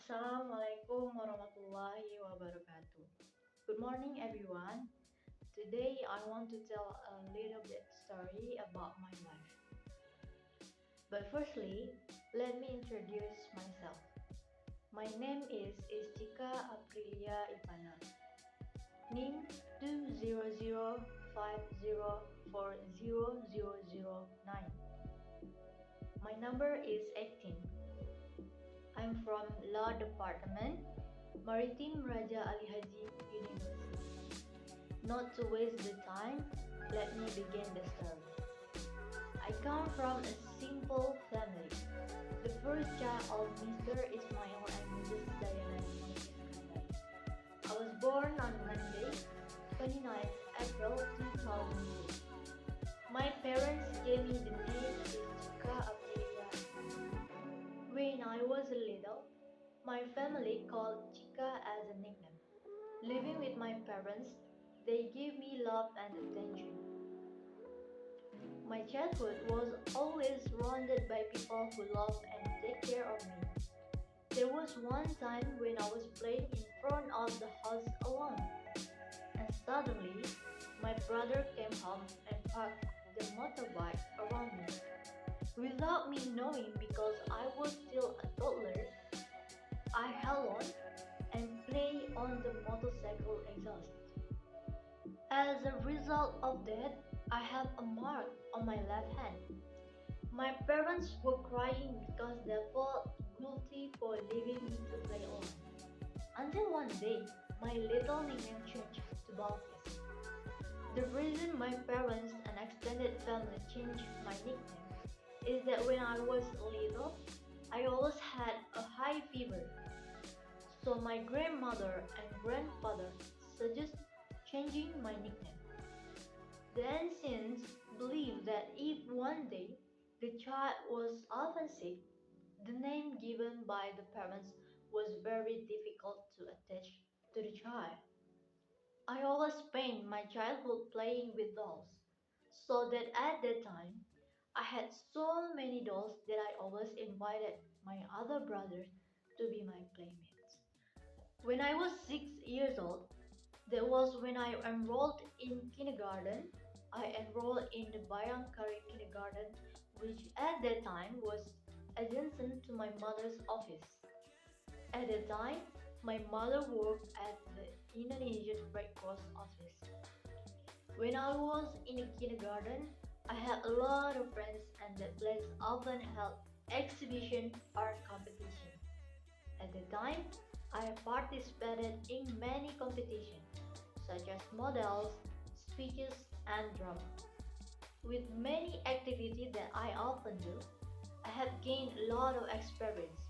Assalamualaikum warahmatullahi wabarakatuh. Good morning, everyone. Today, I want to tell a little bit story about my life. But firstly, let me introduce myself. My name is Ischika Aprilia Ivana. NIM 20050400009. My number is 18. I'm from Law Department, Maritime Raja Ali Haji University. Not to waste the time, let me begin the story. I come from a simple family. The first child of Mr. Ismail and Mrs. Diana. I was born on Monday, 29th April 2002. My parents gave me the name Ischika Aprilia. When I was little, my family called Chika as a nickname. Living with my parents, they gave me love and attention. My childhood was always surrounded by people who love and take care of me. There was one time when I was playing in front of the house alone, and suddenly my brother came home and parked the motorbike around me. Without me knowing, because I was still a toddler, I held on and played on the motorcycle exhaust. As a result of that, I have a mark on my left hand. My parents were crying because they felt guilty for leaving me to play alone. Until one day, my little nickname changed to Balkis. The reason my parents and extended family changed my nickname is that when I was little, I always had a high fever. So my grandmother and grandfather suggested changing my nickname. The ancients believed that if one day the child was often sick, the name given by the parents was very difficult to attach to the child. I always spent my childhood playing with dolls, so that at that time I had so many dolls that I always invited my other brothers to be my playmates. When I was 6 years old, that was when I enrolled in kindergarten. I enrolled in the Bayangkari kindergarten, which at that time was adjacent to my mother's office. At that time, my mother worked at the Indonesian Red Cross office. When I was in the kindergarten, I had a lot of friends, and that place often held exhibition art competition. At the time, I participated in many competitions, such as models, speeches, and drama. With many activities that I often do, I have gained a lot of experience.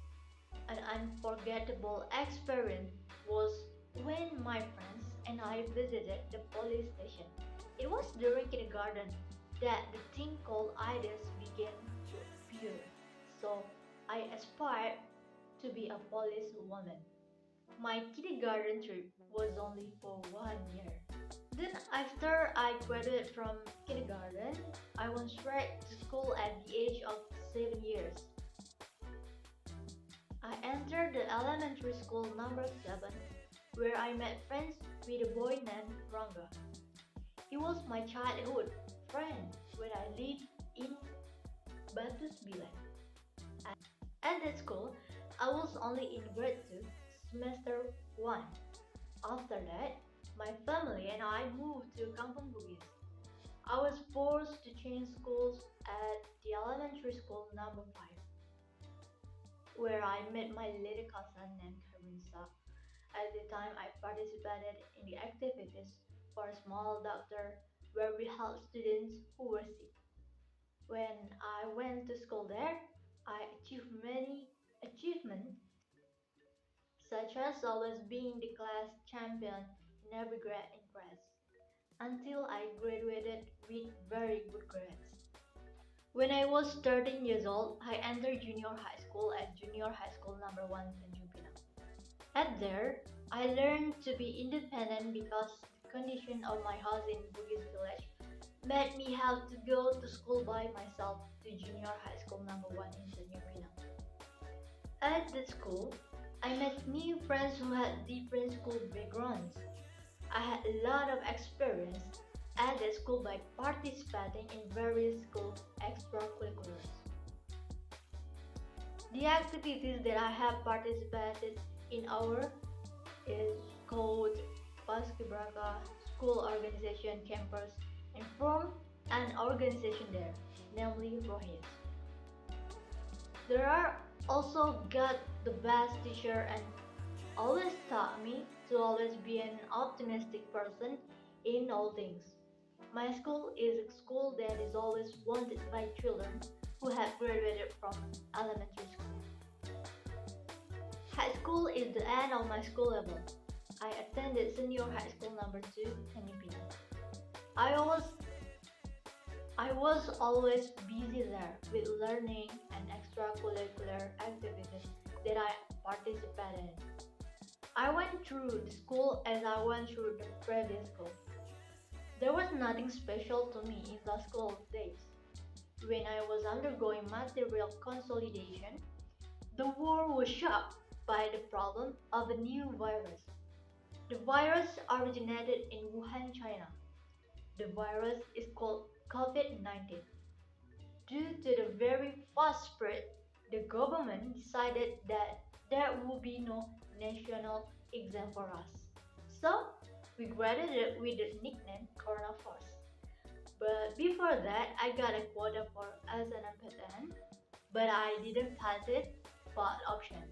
An unforgettable experience was when my friends and I visited the police station. It was during kindergarten that the thing called ideas began to appear. So I aspired to be a police woman. My kindergarten trip was only for 1 year. Then, after I graduated from kindergarten, I went straight to school at the age of 7 years. I entered the elementary school number 7, where I met friends with a boy named Ranga. He was my childhood friend when I lived in Batus Bilan. At that school, I was only in grade 2, semester 1. After that, my family and I moved to Kampung Bugis. I was forced to change schools at the elementary school number 5, where I met my little cousin named Karinsa. At the time, I participated in the activities for a small doctor where we helped students who were sick. When I went to school there, I achieved many achievements, such as always being the class champion in every grade in class, until I graduated with very good grades. When I was 13 years old, I entered junior high school at junior high school number 1 Tanjung Pinang. At there, I learned to be independent because the condition of my house in Bugis village made me have to go to school by myself to junior high school number 1 in Tanjung Pinang. At that school, I met new friends who had different school backgrounds. I had a lot of experience at the school by participating in various school extracurriculars. The activities that I have participated in our is called Paskibraka School Organization Campus and from an organization there, namely Rohis. There are also got the best teacher and always taught me to always be an optimistic person in all things. My school is a school that is always wanted by children who have graduated from elementary school. High school is the end of my school level. I attended senior high school number 2 Tanipina. I was I was always busy there with learning and extracurricular activities that I participated in. I went through the school as I went through the previous school. There was nothing special to me in the school days. When I was undergoing material consolidation, the world was shocked by the problem of a new virus. The virus originated in Wuhan, China. The virus is called COVID-19. Due to the very fast spread, the government decided that there would be no national exam for us. So, we graduated with the nickname Coronavirus. But before that, I got a quota for SNMPTN, but I didn't pass it, but option.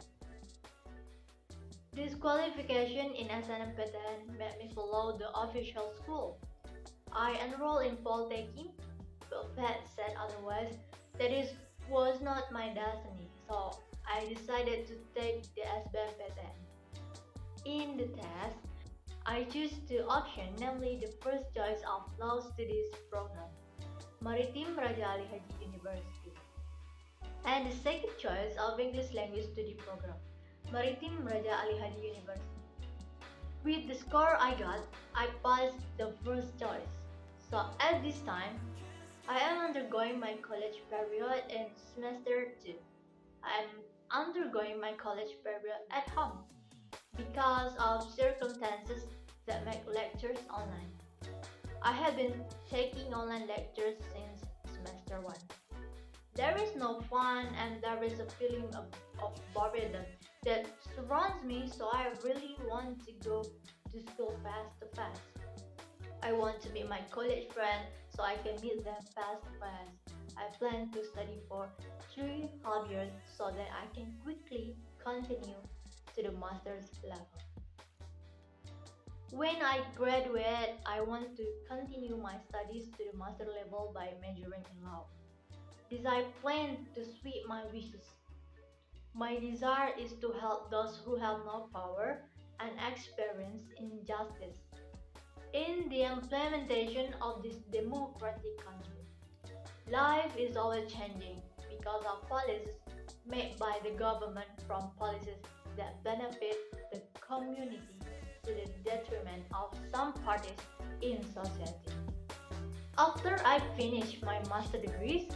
This qualification in SNMPTN made me follow the official school. I enrolled in Polytechnic, but Pat said otherwise. That is was not my destiny, so I decided to take the SBMPTN. In the test, I chose two options, namely the first choice of Law Studies program, Maritim Raja Ali Haji University, and the second choice of English Language Study program, Maritim Raja Ali Haji University. With the score I got, I passed the first choice. So at this time, I am undergoing my college period in semester 2. I am undergoing my college period at home because of circumstances that make lectures online. I have been taking online lectures since semester 1. There is no fun and there is a feeling of boredom that surrounds me, so I really want to go to school fast to fast. I want to meet my college friends so I can meet them fast fast. I plan to study for 3 half years so that I can quickly continue to the master's level. When I graduate, I want to continue my studies to the master level by majoring in law. This I plan to sweep my wishes. My desire is to help those who have no power and experience injustice in the implementation of this democratic country. Life is always changing because of policies made by the government from policies that benefit the community to the detriment of some parties in society. After I finish my master degrees,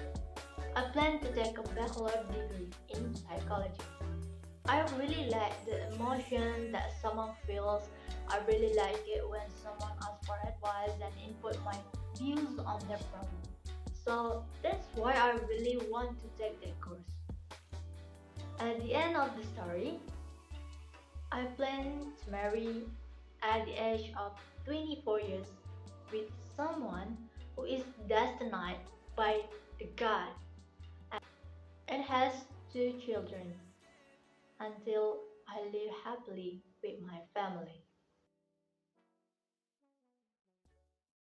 I plan to take a bachelor degree in psychology. I really like the emotion that someone feels. I really like it when someone asks for advice and input my views on their problem. So that's why I really want to take that course. At the end of the story, I plan to marry at the age of 24 years with someone who is destined by the God and has 2 children until I live happily with my family.